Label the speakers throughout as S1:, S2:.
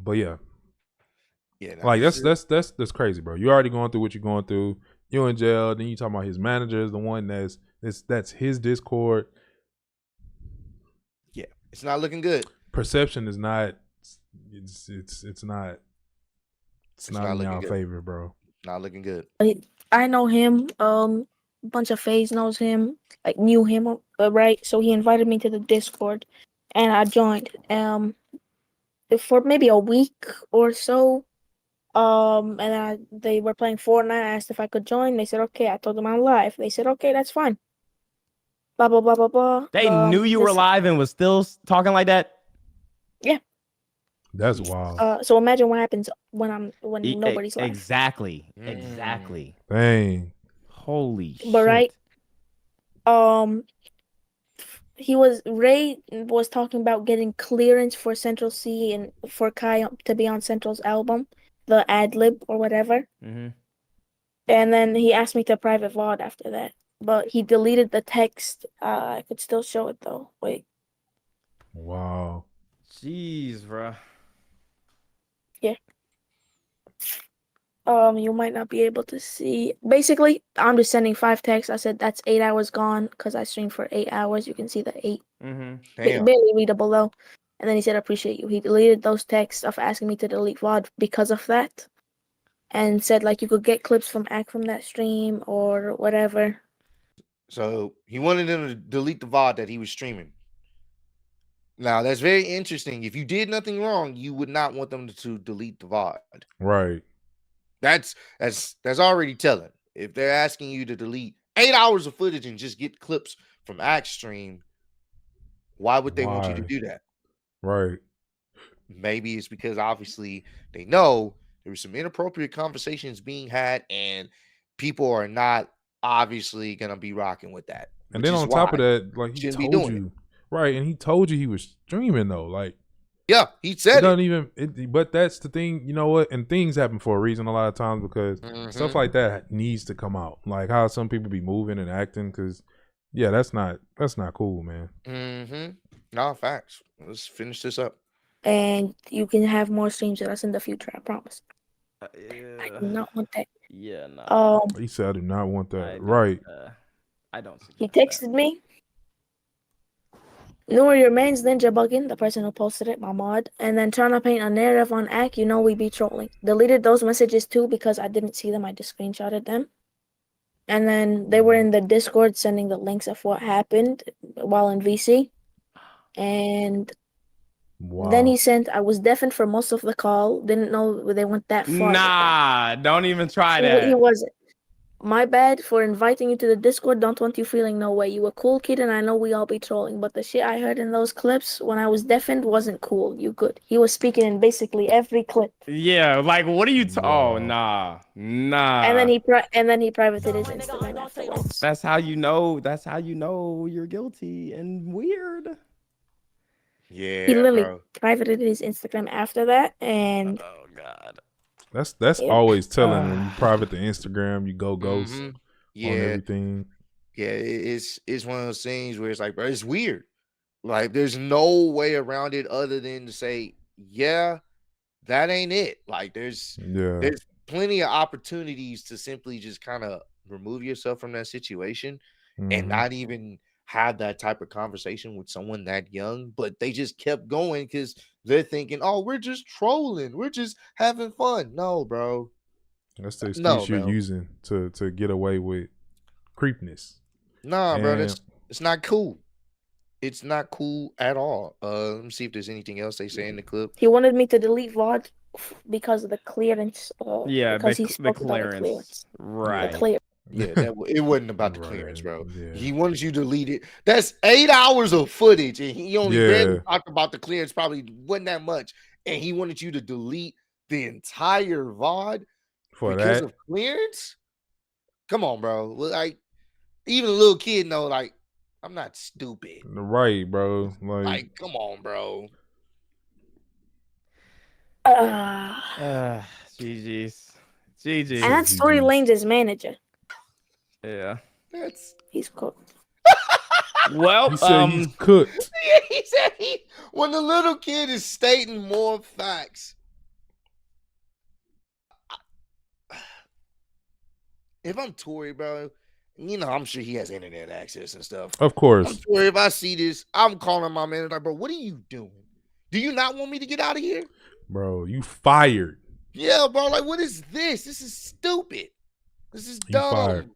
S1: But yeah,
S2: Yeah, nah,
S1: like that's crazy, bro. You're already going through what you're going through. You're in jail. Then you talking about his manager is the one that's his Discord.
S2: yeah, it's not looking good.
S1: Perception is not. It's not. It's not
S2: not
S1: in
S2: looking
S1: y'all
S2: good.
S1: favor, bro.
S2: Not looking good.
S3: I know him. A bunch of FaZe knows him, like knew him, right? So he invited me to the Discord, and I joined. For maybe a week or so. And they were playing Fortnite. I asked if I could join. They said okay. I told them I'm live. They said okay, that's fine. Blah blah blah blah blah.
S4: They knew you were live and was still talking like that.
S3: Yeah.
S1: That's wild.
S3: So imagine what happens when nobody's live.
S4: Exactly. Exactly.
S1: Dang.
S4: Holy shit.
S3: But right. Ray was talking about getting clearance for Central C and for Kai to be on Central's album, the ad lib or whatever.
S4: Mm-hmm.
S3: And then he asked me to private VOD after that, but he deleted the text. I could still show it though. Wait.
S1: Wow.
S4: Jeez, bro.
S3: Yeah. You might not be able to see. Basically, I'm just sending 5 texts. I said that's 8 hours gone because I streamed for 8 hours. You can see the 8.
S4: Mm-hmm.
S3: Barely readable though. And then he said, appreciate you. He deleted those texts of asking me to delete VOD because of that. And said, like, you could get clips from that stream or whatever.
S2: So he wanted them to delete the VOD that he was streaming. Now, that's very interesting. If you did nothing wrong, you would not want them to delete the VOD.
S1: Right.
S2: That's already telling. If they're asking you to delete 8 hours of footage and just get clips from Axe stream, why would they want you to do that?
S1: Right.
S2: Maybe it's because obviously they know there were some inappropriate conversations being had and people are not obviously going to be rocking with that.
S1: And then on top of that, like he told you, right, and he told you he was streaming though, like
S2: yeah, he said it.
S1: Doesn't even. But that's the thing, you know what? And things happen for a reason a lot of times because stuff like that needs to come out. Like how some people be moving and acting, because yeah, that's not cool, man.
S2: No, facts. Let's finish this up.
S3: And you can have more streams with us in the future. I promise. I do not want that.
S4: Yeah, no.
S1: He said, "I do not want that." Right.
S4: I don't.
S3: He texted me. Noor, your man's ninja bugging, the person who posted it, my mod, and then trying to paint a narrative on Ak, you know we be trolling. Deleted those messages too because I didn't see them, I just screenshotted them. And then they were in the Discord sending the links of what happened while in VC. And then he sent, I was deafened for most of the call, didn't know they went that far.
S4: Nah, don't even try that.
S3: He wasn't. My bad for inviting you to the Discord. Don't want you feeling no way. You a cool kid, and I know we all be trolling. But the shit I heard in those clips when I was deafened wasn't cool. You good? He was speaking in basically every clip.
S4: Yeah, like what are you? Oh, nah.
S3: And then he privated his Instagram afterwards.
S4: That's how you know. That's how you know you're guilty and weird.
S2: Yeah,
S3: he literally privated his Instagram after that, and
S4: oh god.
S1: That's always telling when you private the Instagram, you go ghost on everything.
S2: Yeah, it's one of those things where it's like, bro, it's weird. Like, there's no way around it other than to say, yeah, that ain't it. Like, there's plenty of opportunities to simply just kind of remove yourself from that situation and not even have that type of conversation with someone that young, but they just kept going because they're thinking, oh, we're just trolling, we're just having fun. No, bro.
S1: That's the excuse you're using to get away with creepiness.
S2: Nah, bro, it's not cool. It's not cool at all. Let me see if there's anything else they say in the clip.
S3: He wanted me to delete VOD because of the clearance.
S4: Because he spoke about the clearance. Right.
S3: The clearance.
S2: Yeah, it wasn't about the clearance, bro. Yeah. He wanted you to delete it. That's 8 hours of footage, and he only barely talked about the clearance. Probably wasn't that much, and he wanted you to delete the entire VOD because of clearance. Come on, bro. Like, even a little kid know, like, I'm not stupid.
S1: Right, bro.
S2: Like come on, bro.
S4: GG's.
S3: And that's Tory Lanez's manager.
S4: Yeah.
S3: He's cooked.
S4: Well,
S1: he said he's cooked.
S2: Yeah, he said when the little kid is stating more facts if I'm Tory, bro, you know, I'm sure he has internet access and stuff.
S1: Of
S2: I'm
S1: course,
S2: sure if I see this, I'm calling my manager like, bro, what are you doing? Do you not want me to get out of here?
S1: bro. You fired.
S2: Yeah, bro. Like, what is this? This is stupid. This is
S1: You fired.
S2: dumb.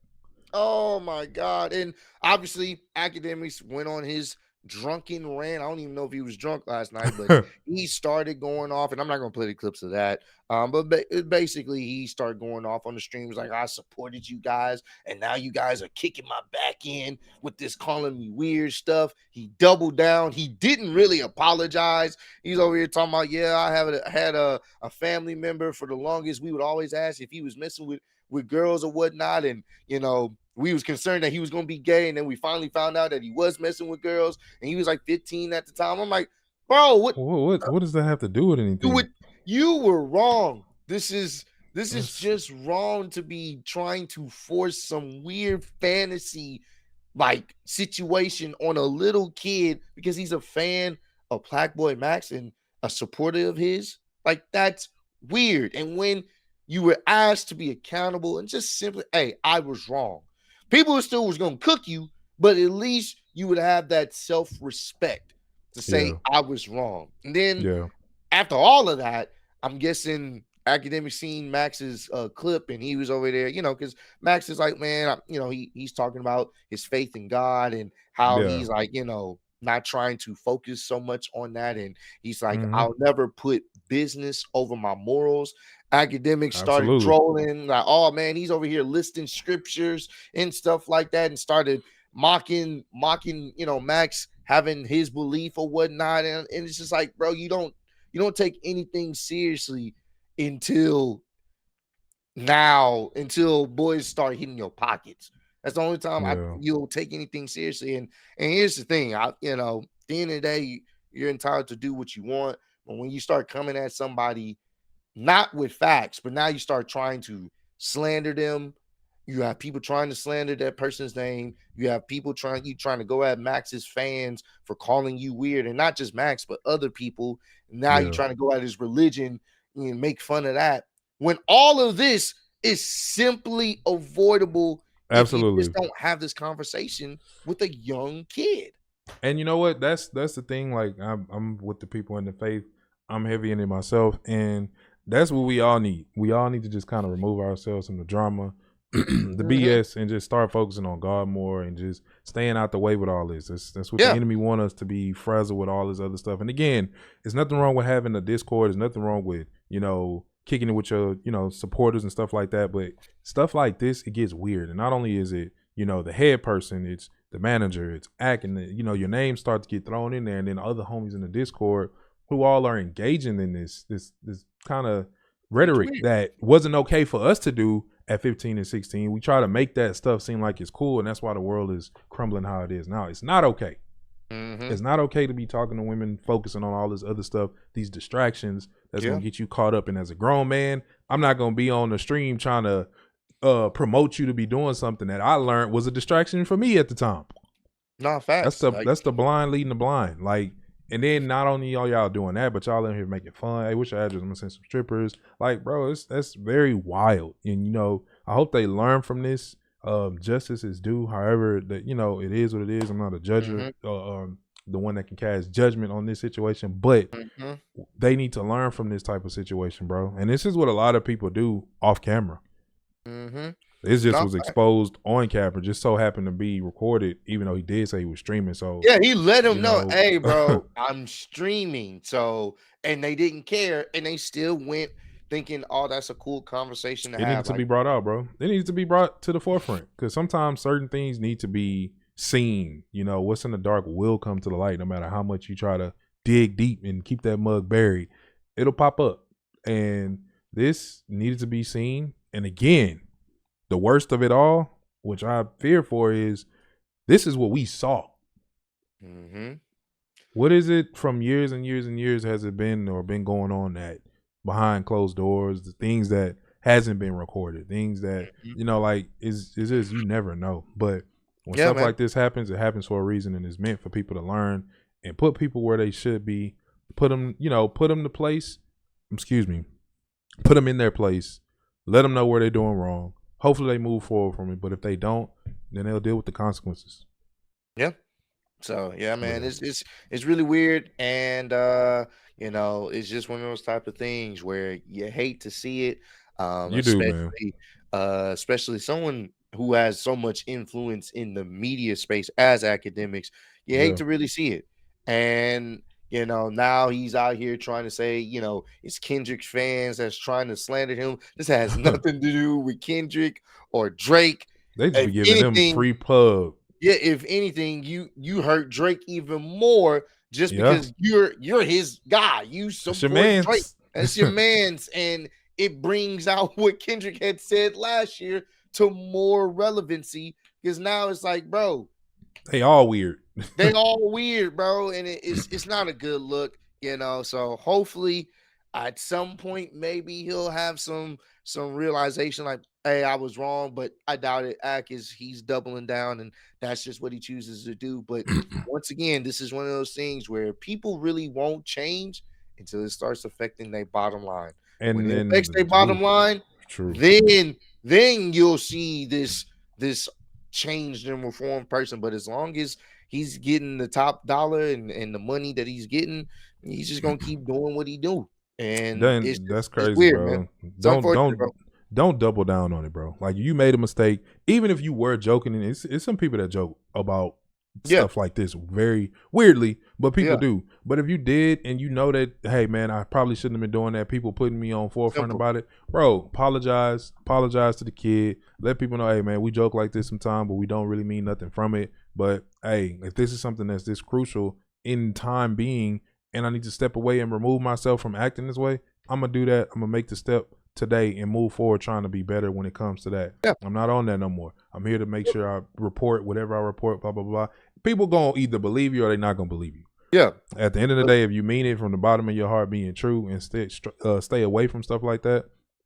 S2: Oh my God. And obviously, Akademiks went on his drunken rant. I don't even know if he was drunk last night, but he started going off, and I'm not gonna play the clips of that. But basically he started going off on the streams like, I supported you guys, and now you guys are kicking my back in with this calling me weird stuff. He doubled down. He didn't really apologize. He's over here talking about, yeah, I had a family member for the longest. We would always ask if he was messing with girls or whatnot, and you know, we was concerned that he was going to be gay, and then we finally found out that he was messing with girls, and he was like 15 at the time. I'm like, bro,
S1: what does that have to do with anything?
S2: You were wrong. This is just wrong to be trying to force some weird fantasy like situation on a little kid because he's a fan of Black Boy Max and a supporter of his. Like, that's weird. And when you were asked to be accountable and just simply, hey, I was wrong. People still was going to cook you, but at least you would have that self-respect to say, I was wrong. And then after all of that, I'm guessing Akademiks seen Max's clip, and he was over there, you know, because Max is like, man, you know, he's talking about his faith in God and how he's like, you know, not trying to focus so much on that. And he's like, I'll never put business over my morals. Akademiks started trolling, like, oh man, he's over here listing scriptures and stuff like that, and started mocking, you know, Max having his belief or whatnot. And it's just like, bro, you don't take anything seriously until boys start hitting your pockets. That's the only time you'll take anything seriously. And here's the thing, you know, at the end of the day, you're entitled to do what you want. But when you start coming at somebody, not with facts, but now you start trying to slander them. You have people trying to slander that person's name. You have people trying to go at Max's fans for calling you weird, and not just Max, but other people. Now you're trying to go at his religion and make fun of that. When all of this is simply avoidable if you just don't have this conversation with a young kid.
S1: And you know what? That's the thing. Like, I'm with the people in the faith. I'm heavy in it myself, and that's what we all need. We all need to just kind of remove ourselves from the drama, the BS, and just start focusing on God more and just staying out the way with all this. That's what the enemy want us to be, frazzled with all this other stuff. And again, there's nothing wrong with having a Discord. There's nothing wrong with, you know, kicking it with your, you know, supporters and stuff like that. But stuff like this, it gets weird. And not only is it, you know, the head person, it's the manager, it's acting, you know, your name starts to get thrown in there, and then other homies in the Discord who all are engaging in this kind of rhetoric that wasn't okay for us to do at 15 and 16. We try to make that stuff seem like it's cool, and that's why the world is crumbling how it is now. It's not okay. It's not okay to be talking to women, focusing on all this other stuff, these distractions that's going to get you caught up. And as a grown man, I'm not going to be on the stream trying to promote you to be doing something that I learned was a distraction for me at the time.
S2: No, facts.
S1: That's the blind leading the blind. Like, and then not only y'all doing that, but y'all in here making fun. Hey, what's your address? I'm gonna send some strippers. Like, bro, that's very wild. And you know, I hope they learn from this. Justice is due. However, that, you know, it is what it is. I'm not a judge, the one that can cast judgment on this situation, but they need to learn from this type of situation, bro. And this is what a lot of people do off camera. It just was exposed on camera, just so happened to be recorded, even though he did say he was streaming. So
S2: yeah, he let him know, hey, bro, I'm streaming. So, and they didn't care, and they still went thinking, oh, that's a cool conversation to have.
S1: It needs to be brought out, bro. It needs to be brought to the forefront, because sometimes certain things need to be seen. You know, what's in the dark will come to the light, no matter how much you try to dig deep and keep that mug buried. It'll pop up, and this needed to be seen. And again, the worst of it all, which I fear for, is this is what we saw. What is it from years and years and years has it been or been going on that behind closed doors, the things that hasn't been recorded, things that, you know, like is you never know. But when stuff like this happens, it happens for a reason, and it's meant for people to learn and put people where they should be, put them to place, put them in their place, let them know where they're doing wrong, hopefully they move forward from it. But if they don't, then they'll deal with the consequences.
S2: Yeah. So yeah, man,
S1: Yeah.
S2: it's really weird, and you know, it's just one of those type of things where you hate to see it,
S1: You do, man.
S2: especially someone who has so much influence in the media space as Akademiks. You hate
S1: Yeah.
S2: to really see it, and you know, now he's out here trying to say, you know, it's Kendrick's fans that's trying to slander him. This has nothing to do with Kendrick or Drake.
S1: They just
S2: If
S1: be giving them
S2: anything,
S1: free pub.
S2: yeah, if anything, you hurt Drake even more just
S1: Yeah.
S2: because you're his guy. You
S1: That's your
S2: support Drake.
S1: mans.
S2: That's your man's, and it brings out what Kendrick had said last year to more relevancy because now it's like, bro,
S1: They all weird.
S2: they all weird, bro, and it's not a good look, you know. So hopefully, at some point, maybe he'll have some realization, like, hey, I was wrong, but I doubt it. He's doubling down, and that's just what he chooses to do. But once again, this is one of those things where people really won't change until it starts affecting their bottom line.
S1: And
S2: when it
S1: then
S2: affects their bottom line,
S1: true.
S2: then you'll see this changed and reformed person. But as long as he's getting the top dollar and the money that he's getting, he's just gonna keep doing what he do. And
S1: that's crazy,
S2: it's weird,
S1: bro.
S2: man. Bro.
S1: Don't double down on it, bro. Like, you made a mistake. Even if you were joking, and it's some people that joke about stuff like this very weirdly, but people do. But if you did, and you know that, hey man, I probably shouldn't have been doing that, people putting me on forefront about it, bro, apologize to the kid. Let people know, hey man, we joke like this sometimes, but we don't really mean nothing from it. But hey, if this is something that's this crucial in time being, and I need to step away and remove myself from acting this way, I'm gonna do that. I'm gonna make the step today and move forward trying to be better when it comes to that. I'm not on that no more. I'm here to make sure I report whatever I report, blah, blah, blah. People gonna either believe you or they not gonna believe you.
S2: Yeah.
S1: At the end of the day, if you mean it from the bottom of your heart, being true, and stay away from stuff like that,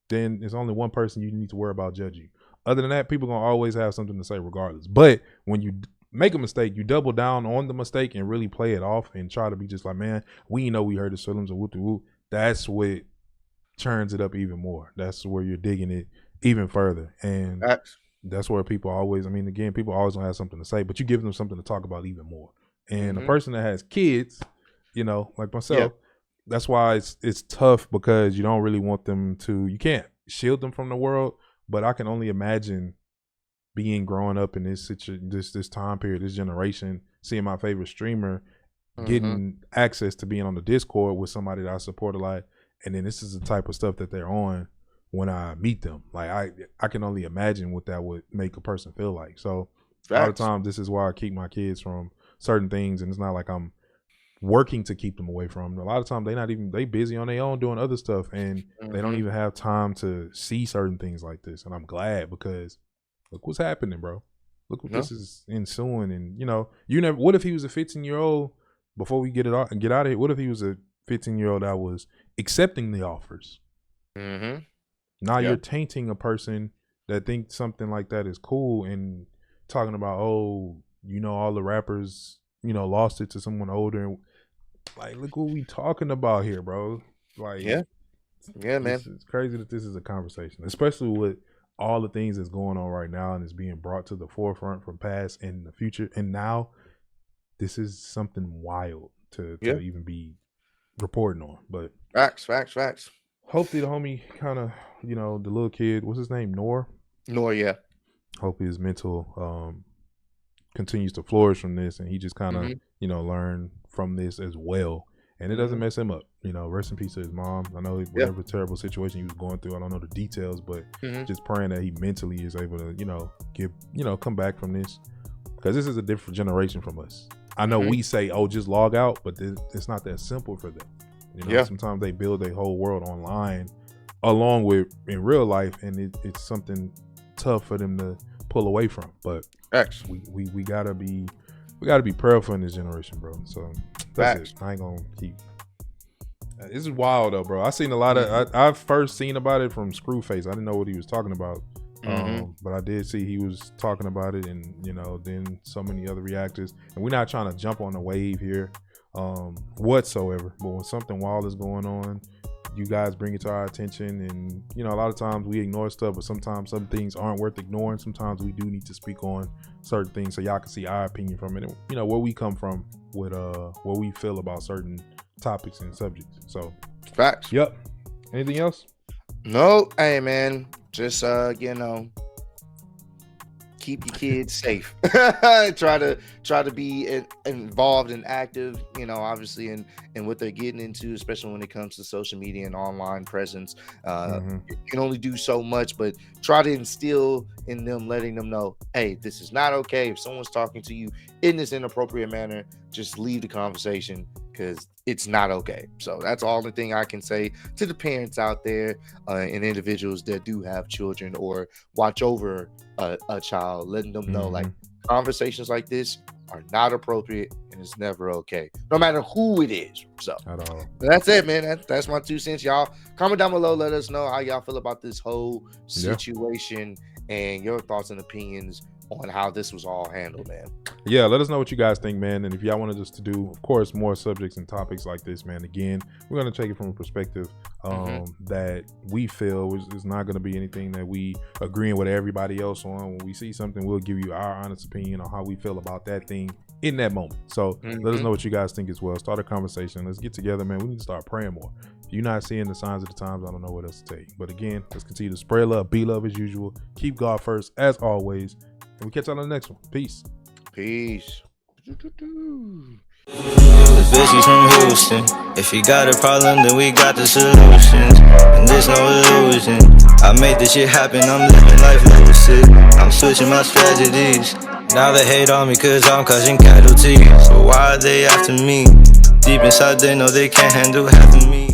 S1: then there's only one person you need to worry about judging you. Other than that, people gonna always have something to say regardless. But when you make a mistake, you double down on the mistake and really play it off and try to be just like, man, we know we hurt his feelings, or whoop de whoop. That's what churns it up even more. That's where you're digging it even further. And that's where people always, I mean, again, people always gonna have something to say, but you give them something to talk about even more. And a person that has kids, you know, like myself, that's why it's tough, because you don't really want them to, you can't shield them from the world, but I can only imagine being growing up in this time period, this generation, seeing my favorite streamer getting access to being on the Discord with somebody that I support a lot. And then this is the type of stuff that they're on when I meet them. Like, I can only imagine what that would make a person feel like. So a lot of times, this is why I keep my kids from certain things. And it's not like I'm working to keep them away from them. A lot of times they busy on their own doing other stuff, and they don't even have time to see certain things like this. And I'm glad, because look what's happening, bro. Look what this is ensuing. And you know, what if he was a 15-year-old, before we get out of here, what if he was a 15-year-old that was accepting the offers? Now you're tainting a person that thinks something like that is cool, and talking about, oh, you know, all the rappers, you know, lost it to someone older. And like, look what we talking about here, bro. Like, man, it's crazy that this is a conversation, especially with all the things that's going on right now and is being brought to the forefront from past and the future. And now this is something wild to even be reporting on. But
S2: facts.
S1: Hopefully the homie kind of, you know, the little kid, what's his name? Noor, yeah. Hopefully his mental continues to flourish from this, and he just kind of, you know, learn from this as well. And it doesn't mess him up. You know, rest in peace to his mom. I know whatever terrible situation he was going through, I don't know the details, but just praying that he mentally is able to, you know, come back from this. Because this is a different generation from us. I know we say, oh, just log out, but it's not that simple for them. You know, sometimes they build their whole world online along with in real life, and it's something tough for them to pull away from. But we gotta be prayerful in this generation, bro. So that's it. I ain't gonna keep. This is wild though, bro. I seen a lot of. I've first seen about it from Screwface. I didn't know what he was talking about. But I did see he was talking about it, and you know, then so many other reactors. And we're not trying to jump on the wave here whatsoever, but when something wild is going on, you guys bring it to our attention, and you know, a lot of times we ignore stuff, but sometimes some things aren't worth ignoring. Sometimes we do need to speak on certain things so y'all can see our opinion from it, and, you know, where we come from with what we feel about certain topics and subjects. So
S2: facts.
S1: Yep. Anything else?
S2: No. Hey man, just you know, keep your kids safe. try to be involved and active, you know, obviously in what they're getting into, especially when it comes to social media and online presence. You can only do so much, but try to instill in them, letting them know, hey, this is not okay. If someone's talking to you in this inappropriate manner, just leave the conversation, because it's not okay. So that's all the thing I can say to the parents out there and individuals that do have children or watch over a child, letting them know, like, conversations like this are not appropriate and it's never okay, no matter who it is. So
S1: at all.
S2: That's it, man. That's my 2 cents. Y'all comment down below, let us know how y'all feel about this whole situation and your thoughts and opinions on how this was all handled, man. Yeah,
S1: let us know what you guys think, man. And if y'all wanted us to do, of course, more subjects and topics like this, man, again, we're going to take it from a perspective that we feel is not going to be anything that we agreeing with everybody else on. When we see something, we'll give you our honest opinion on how we feel about that thing in that moment. So let us know what you guys think as well. Start a conversation. Let's get together, man. We need to start praying more. If you're not seeing the signs of the times, I don't know what else to tell you. But again, let's continue to spread love, be love as usual. Keep God first, as always. And we catch you on the next one. Peace.
S2: Peace.
S5: Bitches from Houston. If you got a problem, then we got the solutions. And there's no illusion. I made this shit happen, I'm living life lucid. I'm switching my strategies. Now they hate on me cause I'm causing casualties. So why are they after me? Deep inside they know they can't handle half of me.